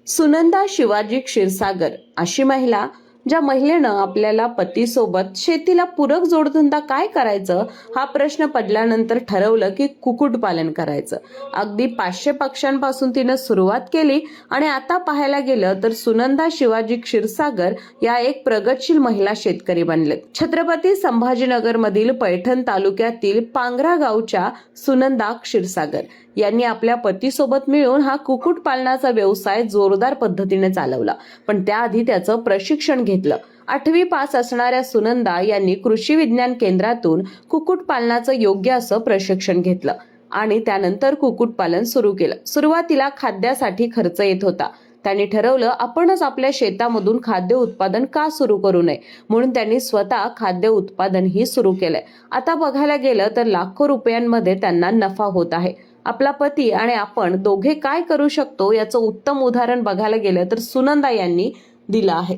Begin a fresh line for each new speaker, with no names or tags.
सुनंदा शिवाजी क्षीरसागर अशी महिला, ज्या महिलेनं आपल्याला पतीसोबत शेतीला पूरक जोडधंदा काय करायचं हा प्रश्न पडल्यानंतर ठरवलं की कुक्कुटपालन करायचं. अगदी 500 पक्ष्यांपासून तिनं सुरुवात केली आणि आता पाहायला गेलं तर सुनंदा शिवाजी क्षीरसागर या एक प्रगतशील महिला शेतकरी बनलेत. छत्रपती संभाजीनगर मधील पैठण तालुक्यातील पांगरा गावच्या सुनंदा क्षीरसागर यांनी आपल्या पतीसोबत मिळून हा कुक्कुटपालनाचा व्यवसाय जोरदार पद्धतीने चालवला. पण त्याआधी त्याचं प्रशिक्षण घेतलं. 8वी पास असणाऱ्या सुनंदा यांनी कृषी विज्ञान केंद्रातून कुक्कुटपालनाचं योग्य असं प्रशिक्षण घेतलं आणि त्यानंतर कुक्कुटपालन सुरू केलं. सुरुवातीला खाद्यासाठी खर्च येत होता. त्यांनी ठरवलं आपणच आपल्या शेतामधून खाद्य उत्पादन का सुरू करू नये, म्हणून त्यांनी स्वतः खाद्य उत्पादन ही सुरू केलंय. आता बघायला गेलं तर लाखो रुपयांमध्ये त्यांना नफा होत आहे. आपला पती आणि आपण दोघे काय करू शकतो याचं उत्तम उदाहरण बघायला गेलं तर सुनंदा यांनी दिलं आहे.